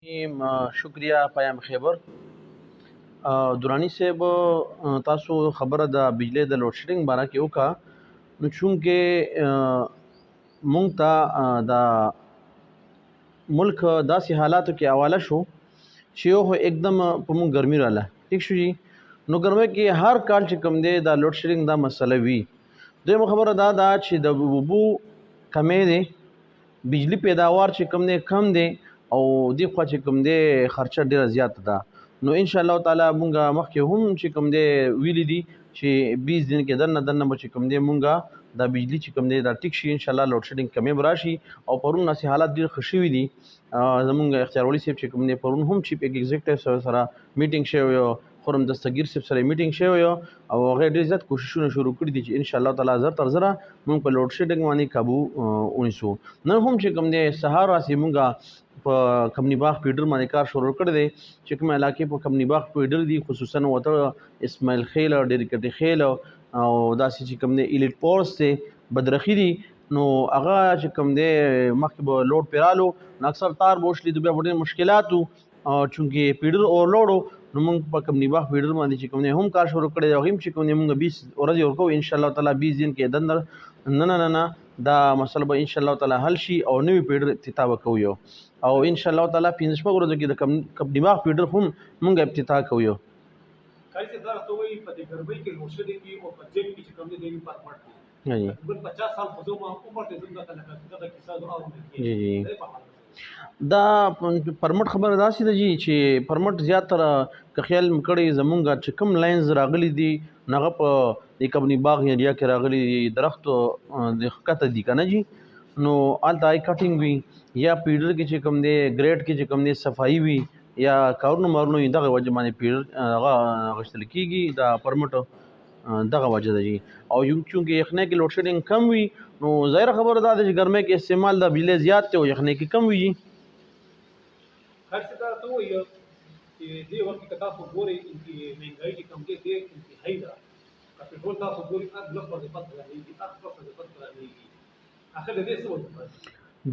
شکریہ پیام خیبر درانی صاحب تاسو خبره د بجلی د لوډ شیډینګ باره کې وکړه نو چونکې مونږ ته د ملک داسې حالاتو کې حواله شو چې یو خو एकदम په مونږ ګرمي رااله ټیک شو جی نو ګرمۍ کې هر کال چې کوم دی دا لوډ شیډینګ دا مسله وي دویمه خبره دا ده چې د اوبو کمی دی بجلی پیداوار چې کوم دی کم دی او دې خوا چې کوم دی خرچه ډیره زیاته ده نو ان شاء الله تعالی مونږه مخکې هم چې کوم دی ویلي دي چې 20 دن کې دنه به چې کوم دی مونږه دا بجلی چې کوم دی دا ټیک شي ان شاء الله لوډ شیډینګ کمی به راشي او پرون داسې حالات ډېر ښه شوي دي زمونږ اختیار ولي صاحب چې کوم دی پرون هم چیف ایگزیکټیو سره میټینګ شوی و خرم دستگیر صاحب سره میټینګ شوی او هغه ډېر زیات کوششونه شروع کړي دي چې ان شاء الله تعالی زر تر زره مونږ په لوډ شیډینګ باندې قابو ونیسو نن هم چې کوم دی سهار راسي مونږه په کمنی باغ پیډر باندې کار شروع کړی دی چې کوم علاقې په کمنی باغ پیډر دي خصوصا وته اسماعیل خیل او ډیرکټي خیل او داسې چې کوم دی ایلیټ پورس ته بدرخی دي نو هغه چې کوم دی مخکې به لوډ پیرالو اکثر تار بوشلی د بیا ډېر مشکلاتو چونکې پیډر اورلوډ نو موږ په کمنی باغ پیډر باندې چې کوم دی هم کار شروع کړی دی او هم چې کوم دی موږ 20 ورځې ورکو ان شاء الله تعالی 20 دن کې دندر نه دا مسله به ان شاء الله تعالی حل شي او نوې پیډر افتتاح وکوي او ان شاء الله تعالی 15 ورځو کې د کمنی باغ پیډر هم موږ افتتاح کوو کله چې دا ته وایي په دې ګرمۍ کې روشن دي او په جیب کې چې کوم دي په پټ دي بل 50 سال خو ما عمر ته زنده کله دا کیسه دا اورم جی دا پرمټ خبره داسې ده جی چې پرمټ زیاتره که خیال مکړی زمونږه چې کوم لاینز راغلي دي نغه په د کمنی باغ ایریا کې راغلي درختو د خکته دي کنه جی نو آلته آی کټینګ وي یا پیډر کې چې کوم دی ګریډ کې چې کوم دی صفائی وي یا کارونو مارونو دغه وجه باندې پیډر هغه غشتل کیږي دا پرمټ دغه وجه ده جی او چونکې یخنۍ کې لوډ شیډینګ کم وي نو ظاهر خبره ده چې ګرمۍ کې استعمال د بجلی زیات دی او یخنۍ کې کم وي هر څه دا ته وایي چې دې وخت کې تاسو ګورئ چې مهنګای کې کم کې دې انتهایی ده که پټرول تاسو ګورئ بلوک باندې پات راځي تاسو باندې پات راځي اخر دې څه وایي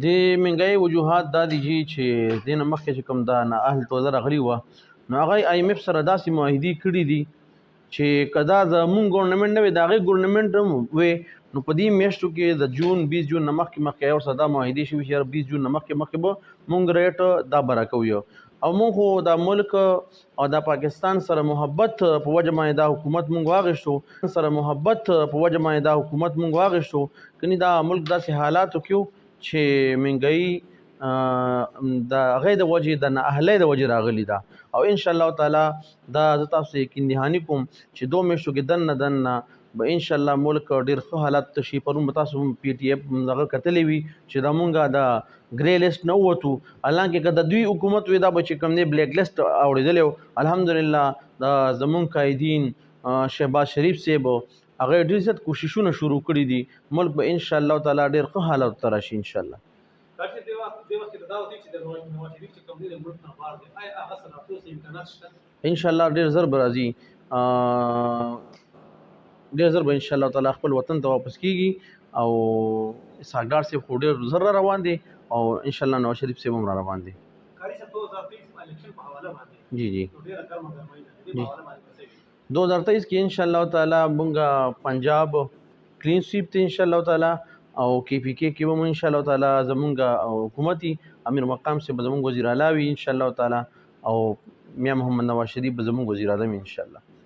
د مهنګای وجوهات دا دي چې دینه مخکې چې کوم دا نه اهل ټوله راغلی و نو هغه آی ایم ایف سره داسې معاهدې کړي دي چې کدا زمون ګورنمنت نه وي دا غي ګورنمنت هم وي نو په دې میاشتو کې د جون 20 جون مخکې او صدا معاهدې شوي چې 20 جون مخکې به مونږ ریټ دا برکو یو او مونږ د ملک او د پاکستان سره محبت په وجه باندې دا حکومت مونږ واغښتو کني دا ملک داسې حالاتو کې چې منګي دا غي د وجه د نه اهله د وجه راغلی دا او ان شاء الله تعالی دا تاسو یقین دهانی کوم چې 2 میاشتو کې دنه به ان شاء الله ملک ډیر ښه حالت تشي پرون تاسو پی ټی اف دغه کتلې وي چې دا مونږه دا ګری لیست نه وته حالانکه کله دوی حکومت وې دا بچ کم نه بلیک لیست اوریدل الحمدلله دا زمون قائدین شهباز شریف صاحب هغه ډیر زیات کوششونه شروع کړي دي ملک به ان شاء الله تعالی ډیر ښه حالت تراشي ان شاء الله تاسو دې وخت دا وتی چې د نواز شریف چې کوم دي ملک نه بار دي آی هغه سره تاسو امکانات شته ان شاء الله ډیر زر برازي ډیر زر به ان شاء الله تعالی خپل وطن ته واپس کیږي او ساګار سے خوري زر روان دي او ان شاء الله نواز شریف سے هم روان دي کاری څه 2023 الیکشن په حواله باندې جی ډیر ګرمه ګرمه دي په حواله باندې 2023 کې ان شاء الله تعالی مونږه پنجاب کلین سویپ ته ان شاء الله تعالی او کی پی کې هم ان شاء الله تعالی زمونږه حکومتي امیر مقام سے زمونږ وزیر اعلی وي ان شاء الله تعالی او میا محمد نواز شریف زمونږ وزیر اعظم ان شاء الله